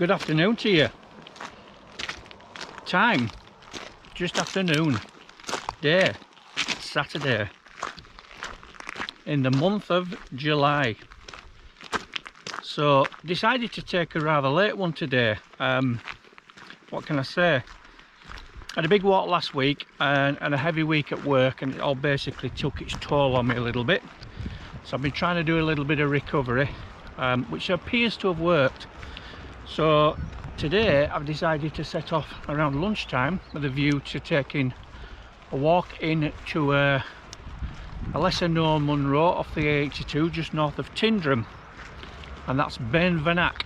Good afternoon to you. Time, just afternoon. Day, Saturday. In the month of July. So, decided to take a rather late one today. What can I say? Had a big walk last week and a heavy week at work, and it all basically took its toll on me a little bit. So I've been trying to do a little bit of recovery, which appears to have worked. So today I've decided to set off around lunchtime with a view to taking a walk in to a lesser known Munro off the A82 just north of Tyndrum, and that's Beinn Mhanach.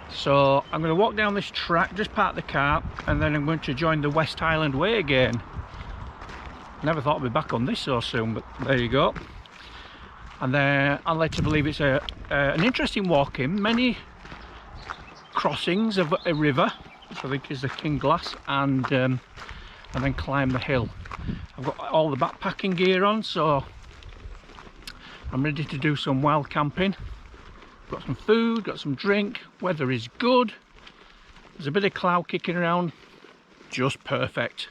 So I'm going to walk down this track, just park the car, and then I'm going to join the West Highland Way again. Never thought I'd be back on this so soon, but there you go. And then I'm led to believe it's an interesting walk in, many crossings of a river, which I think is the King Glass, and then climb the hill. I've got all the backpacking gear on, so I'm ready to do some wild camping. Got some food, got some drink, weather is good, there's a bit of cloud kicking around, just perfect.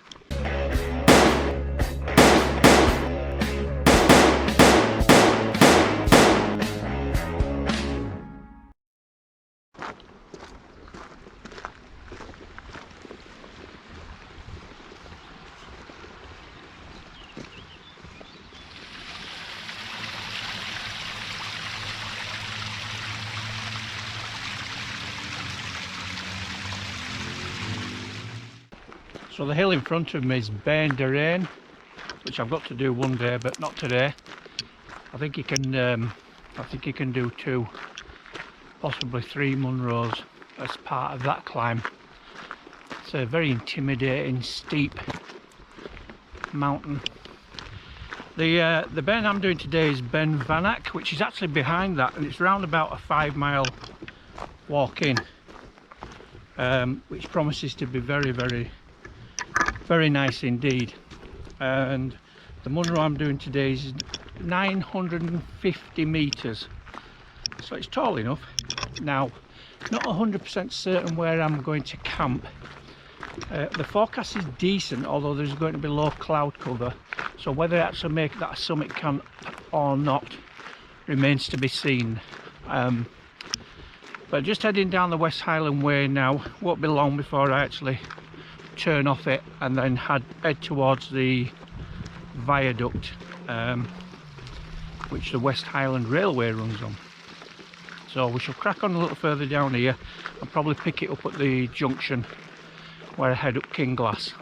So the hill in front of me is Beinn Mhanach, which I've got to do one day, but not today. I think you can do 2, possibly 3 Munros as part of that climb. It's a very intimidating, steep mountain. The Beinn I'm doing today is Beinn Mhanach, which is actually behind that, and it's around about a 5-mile walk in, which promises to be very, very nice indeed. And the Munro I'm doing today is 950 meters, so it's tall enough. Now, not 100% certain where I'm going to camp. The forecast is decent, although there's going to be low cloud cover, so whether I actually make that summit camp or not remains to be seen. But just heading down the West Highland Way now. Won't be long before I actually turn off it and then head towards the viaduct, which the West Highland Railway runs on. So we shall crack on a little further down here and probably pick it up at the junction where I head up King Glass.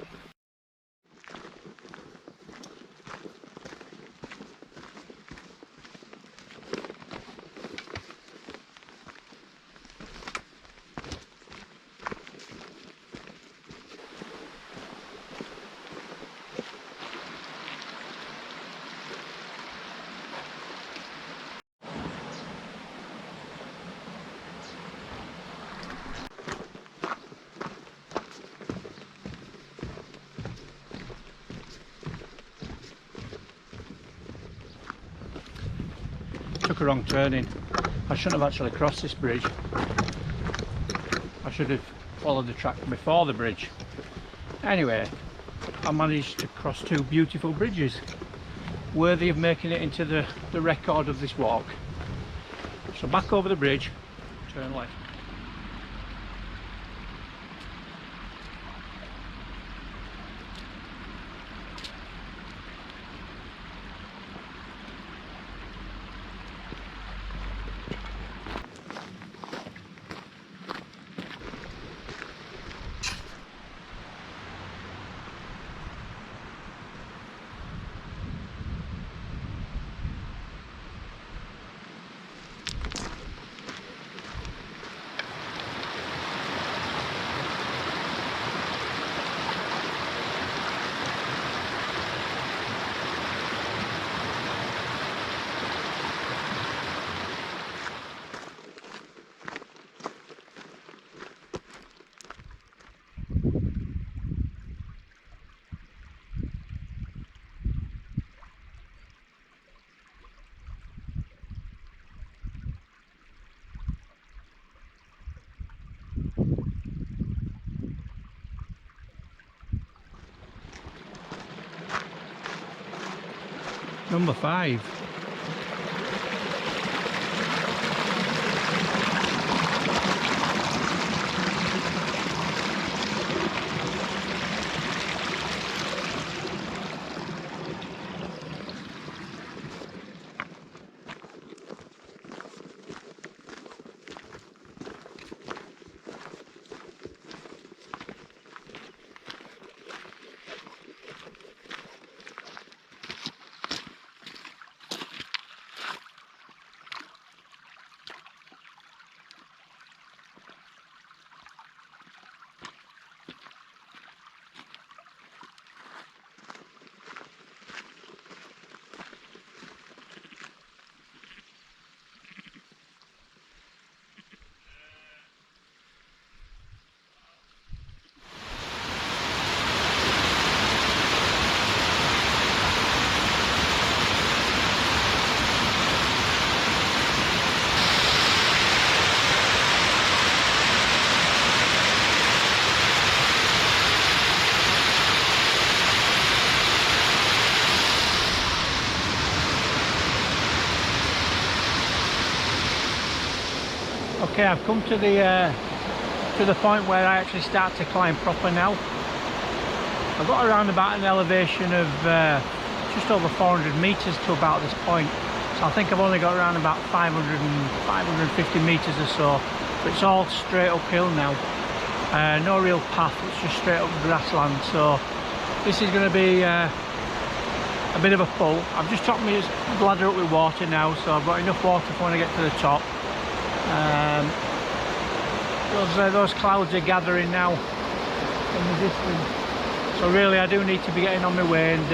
Took a wrong turning. I shouldn't have actually crossed this bridge. I should have followed the track before the bridge. Anyway, I managed to cross 2 beautiful bridges, worthy of making it into the record of this walk. So back over the bridge, turn left. number 5. Okay, I've come to the point where I actually start to climb proper now. I've got around about an elevation of just over 400 meters to about this point, so I think I've only got around about 550 meters or so, but it's all straight uphill now. No real path, it's just straight up grassland, so this is going to be a bit of a pull. I've just topped my bladder up with water now, so I've got enough water for when I get to the top. Those clouds are gathering now in the distance, so really I do need to be getting on my way and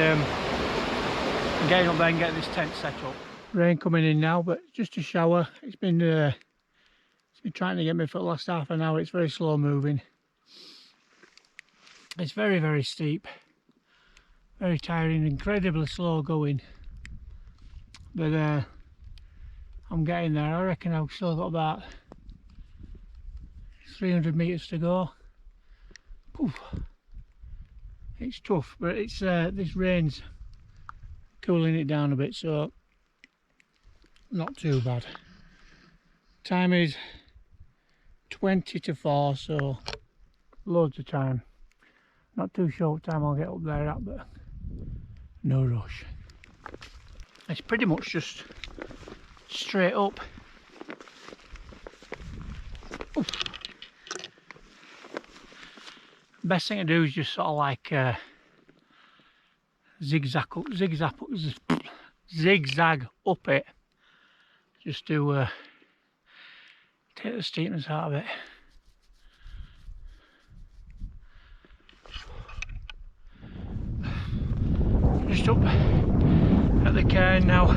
getting up there and getting this tent set up. Rain coming in now, but just a shower. It's been trying to get me for the last half an hour. It's very slow moving. It's very, very steep, very tiring, incredibly slow going, but I'm getting there. I reckon I've still got about 300 meters to go. Oof. It's tough, but it's this rain's cooling it down a bit, so not too bad. Time is 20 to 4, so loads of time. Not too sure what time I'll get up there at, but no rush. It's pretty much just straight up. Oof. Best thing to do is just sort of like zigzag up it, just to take the steepness out of it. Just up at the cairn now.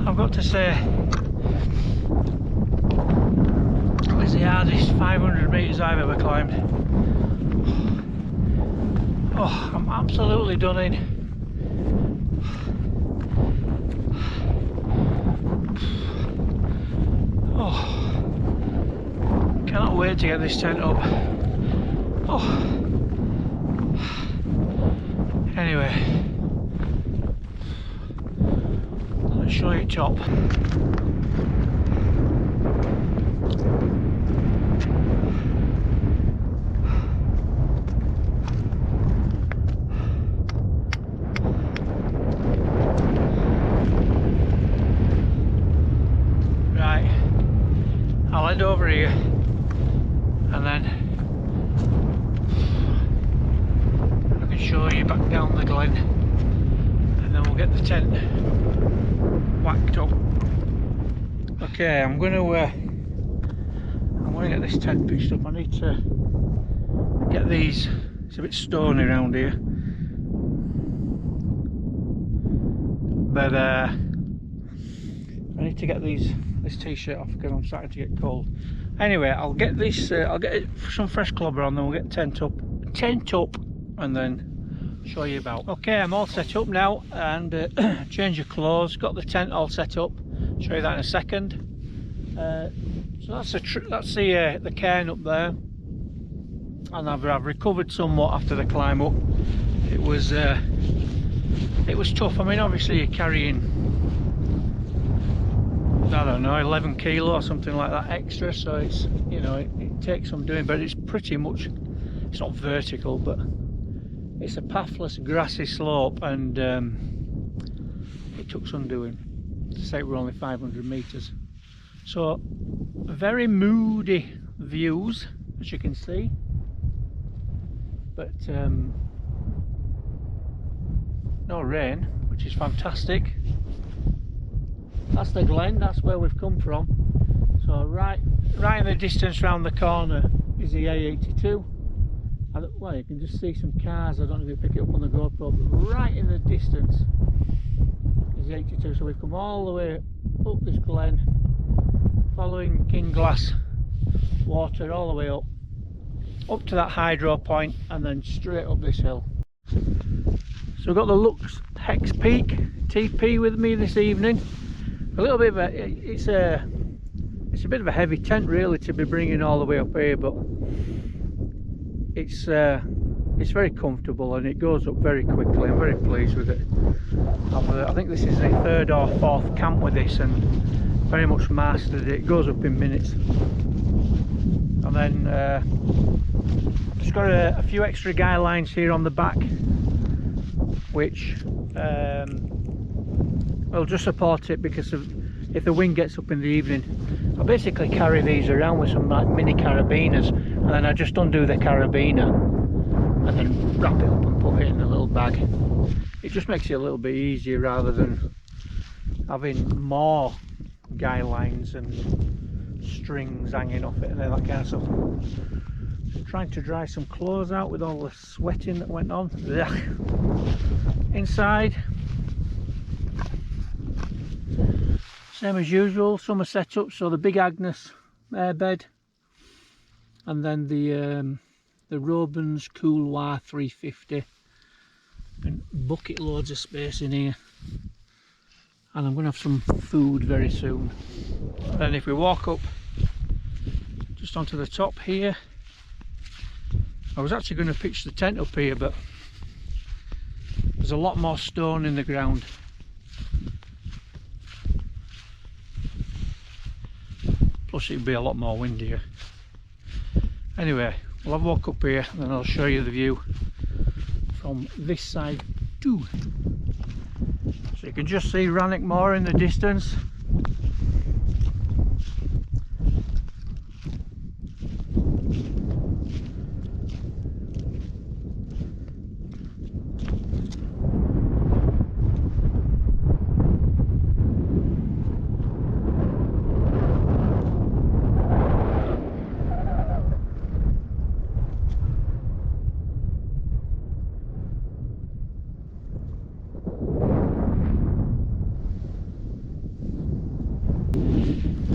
I've got to say, it's the hardest 500 metres I've ever climbed. Oh, I'm absolutely done in. Oh, cannot wait to get this tent up. Oh, anyway, let's show you top. I'll head over here and then I can show you back down the glen, and then we'll get the tent whacked up. Okay, I'm going to get this tent pitched up. I need to get these. It's a bit stony around here, but I need to get this t-shirt off because I'm starting to get cold. Anyway, I'll get this. I'll get some fresh clobber on, then we'll get tent up, and then show you about. Okay, I'm all set up now, and change of clothes. Got the tent all set up. Show you that in a second. So that's the cairn up there, and I've recovered somewhat after the climb up. It was it was tough. I mean, obviously you're carrying, I don't know, 11 kilo or something like that extra, so it's, you know, it takes some doing, but it's pretty much, it's not vertical, but it's a pathless grassy slope, and it took some doing. To say we're only 500 meters, so very moody views, as you can see, but no rain, which is fantastic. That's the glen, that's where we've come from. So right in the distance round the corner is the A82. Well, you can just see some cars. I don't know if you pick it up on the GoPro, but right in the distance is the 82. So we've come all the way up this glen, following King Glass water all the way up to that hydro point, and then straight up this hill. So we've got the Luxe Hexpeak TP with me this evening. A little bit of a, it's a bit of a heavy tent really to be bringing all the way up here, but it's very comfortable and it goes up very quickly. I'm very pleased with it. I think this is the 3rd or 4th camp with this, and very much mastered it. It goes up in minutes. And then just got a few extra guy lines here on the back, which will just support it, because if the wind gets up in the evening. I basically carry these around with some like mini carabiners, and then I just undo the carabiner and then wrap it up and put it in a little bag. It just makes it a little bit easier rather than having more guy lines and strings hanging off it and all that kind of stuff. Trying to dry some clothes out with all the sweating that went on. Inside, same as usual, summer setup. So the big Agnes airbed, and then the Robins Couloir 350, and bucket loads of space in here. And I'm going to have some food very soon. And if we walk up just onto the top here, I was actually going to pitch the tent up here, but there's a lot more stone in the ground. Plus it'd be a lot more windier. Anyway, we'll have a walk up here and then I'll show you the view from this side too. So you can just see Rannoch Moor in the distance.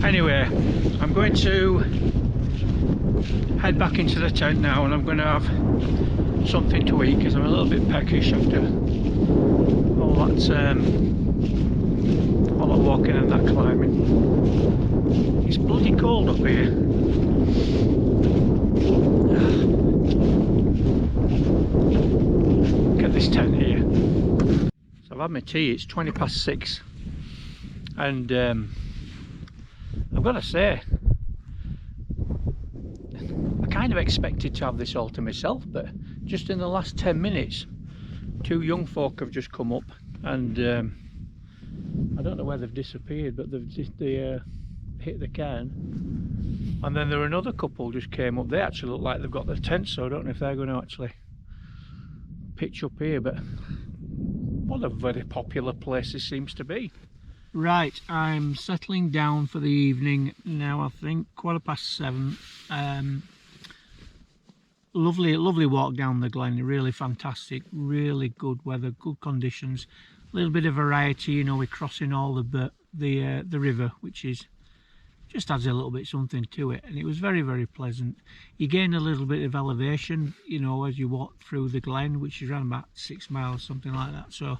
Anyway, I'm going to head back into the tent now, and I'm going to have something to eat because I'm a little bit peckish after all that walking and that climbing. It's bloody cold up here. Look at this tent here. So I've had my tea. It's 6:20, and I've got to say, I kind of expected to have this all to myself, but just in the last 10 minutes 2 young folk have just come up, and I don't know where they've disappeared, but they've just hit the cairn. And then there were another couple just came up. They actually look like they've got their tent, so I don't know if they're going to actually pitch up here, but what a very popular place this seems to be. Right, I'm settling down for the evening now. I think 7:15. Lovely walk down the glen. Really fantastic, really good weather, good conditions. A little bit of variety, you know. We're crossing all the river, which is just adds a little bit something to it, and it was very pleasant. You gain a little bit of elevation, you know, as you walk through the glen, which is around about 6 miles, something like that. So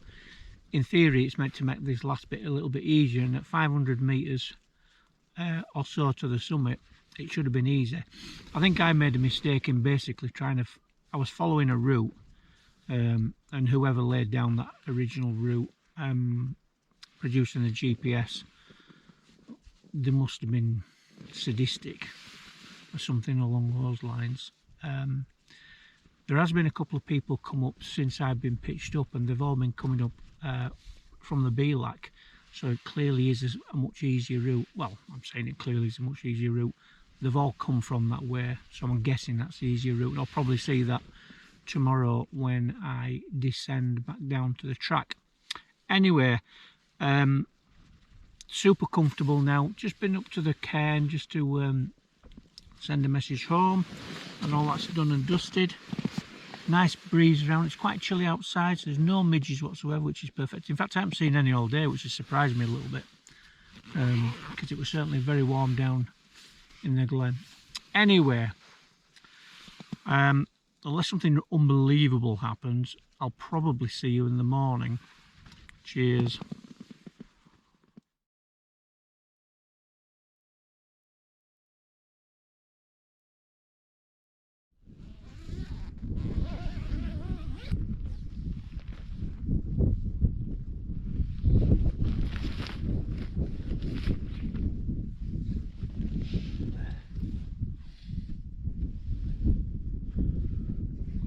in theory it's meant to make this last bit a little bit easier, and at 500 meters or so to the summit it should have been easy. I think I made a mistake in basically I was following a route and whoever laid down that original route, producing the GPS, they must have been sadistic or something along those lines. There has been a couple of people come up since I've been pitched up, and they've all been coming up from the Beelac, so it clearly is a much easier route. Well, I'm saying it clearly is a much easier route. They've all come from that way, so I'm guessing that's the easier route. I'll probably see that tomorrow when I descend back down to the track. Anyway, super comfortable now. Just been up to the cairn just to send a message home, and all that's done and dusted. Nice breeze around. It's quite chilly outside, so there's no midges whatsoever, which is perfect. In fact, I haven't seen any all day, which has surprised me a little bit, because it was certainly very warm down in the glen. Anyway, unless something unbelievable happens, I'll probably see you in the morning. Cheers.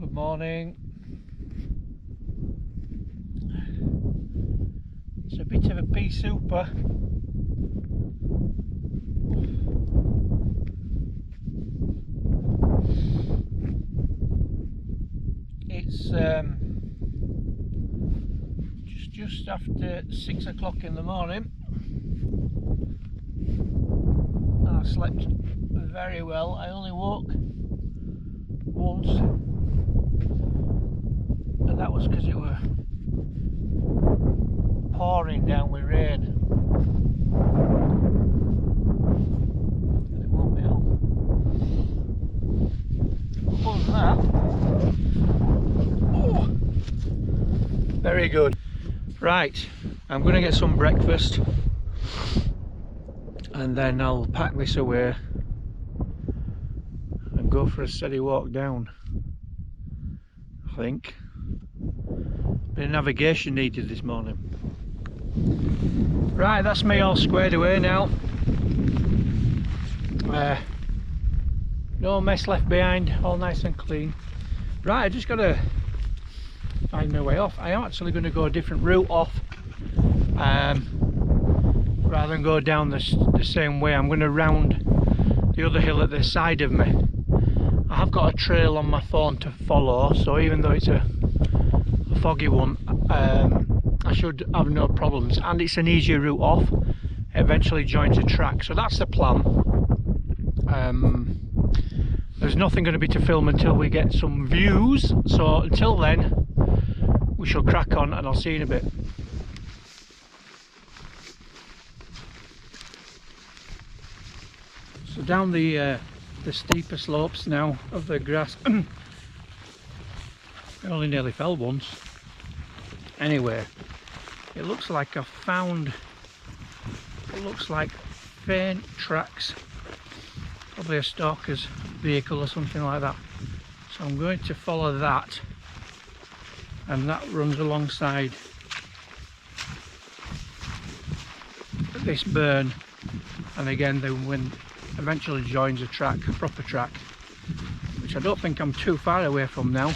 Good morning. It's a bit of a pea super. It's just after 6 o'clock in the morning. I slept very well. I only woke once, and that was because it were pouring down with rain, and it woke me up. Other than that, oh, very good. Right, I'm going to get some breakfast, and then I'll pack this away and go for a steady walk down. I think bit of navigation needed this morning. Right, that's me all squared away now. No mess left behind, all nice and clean. Right, I just got to find my way off. I am actually going to go a different route off, rather than go down the same way. I'm going to round the other hill at the side of me. I have got a trail on my phone to follow, so even though it's a foggy one, I should have no problems, and it's an easier route off. It eventually joins a track, so that's the plan. There's nothing going to be to film until we get some views, so until then we shall crack on, and I'll see you in a bit. So down the steeper slopes now of the grass. I only nearly fell once. Anyway, it looks like I've found, it looks like faint tracks, probably a stalker's vehicle or something like that. So I'm going to follow that, and that runs alongside this burn, and again the wind eventually joins a track, a proper track, which I don't think I'm too far away from now.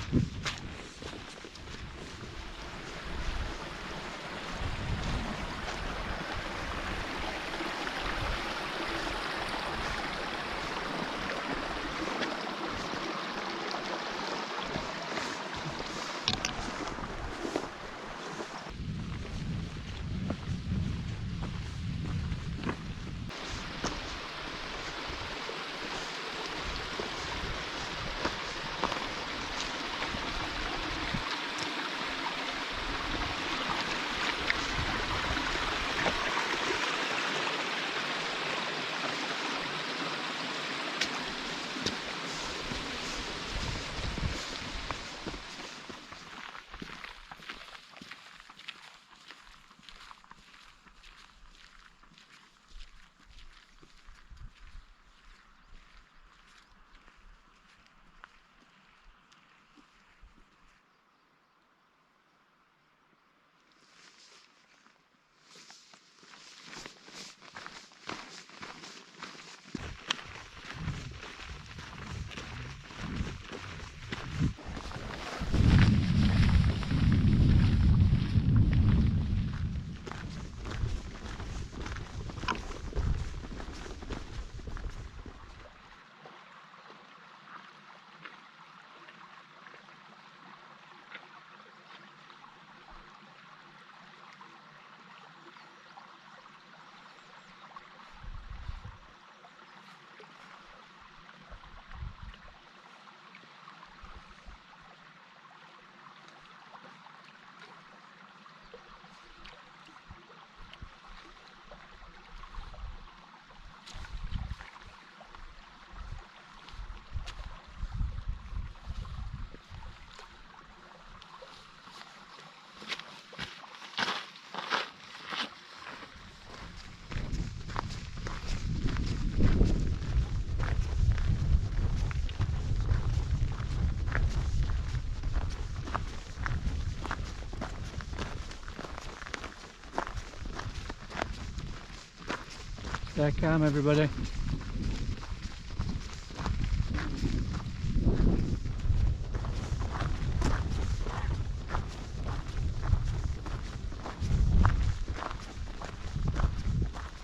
Stay calm, everybody.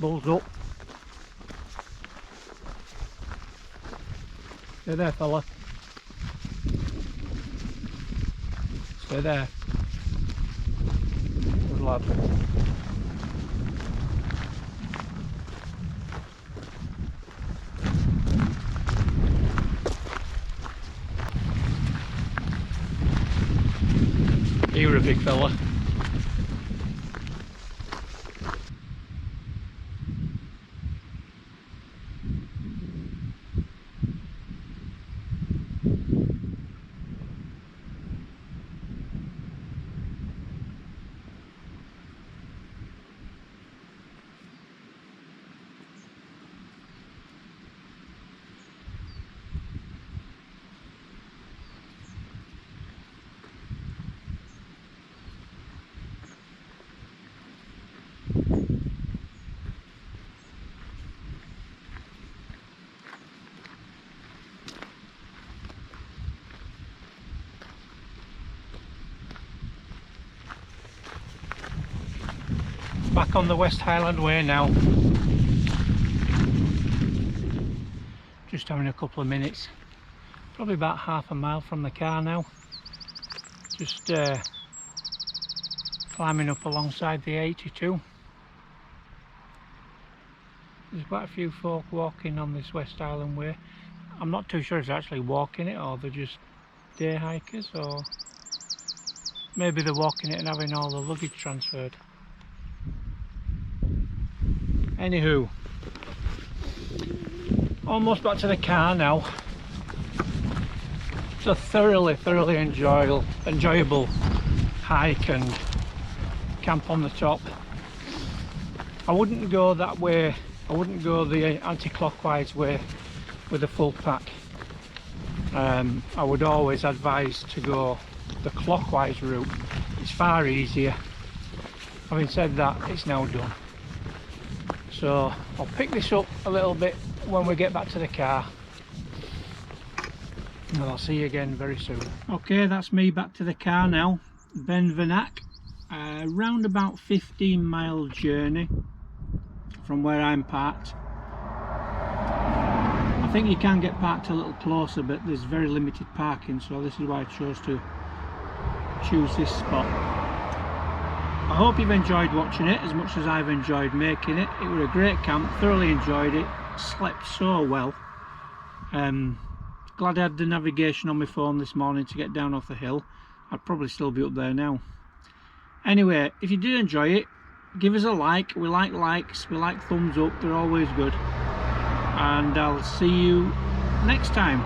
Bulls up. Stay there, fella. Stay there. Good lad. You're a big fella. Back on the West Highland Way now. Just having a couple of minutes. Probably about half a mile from the car now. Just climbing up alongside the 82. There's quite a few folk walking on this West Highland Way. I'm not too sure if they're actually walking it or they're just day hikers, or maybe they're walking it and having all the luggage transferred. Anywho, almost back to the car now. It's a thoroughly enjoyable hike and camp on the top. I wouldn't go that way. I wouldn't go the anti-clockwise way with a full pack. I would always advise to go the clockwise route. It's far easier. Having said that, it's now done. So I'll pick this up a little bit when we get back to the car, and I'll see you again very soon. Okay, that's me back to the car now. Beinn Mhanach, round about 15-mile journey from where I'm parked. I think you can get parked a little closer, but there's very limited parking, so this is why I chose to choose this spot. I hope you've enjoyed watching it as much as I've enjoyed making it. It was a great camp, thoroughly enjoyed it, slept so well. Glad I had the navigation on my phone this morning to get down off the hill. I'd probably still be up there now. Anyway, if you did enjoy it, give us a like. We like likes, we like thumbs up, they're always good. And I'll see you next time.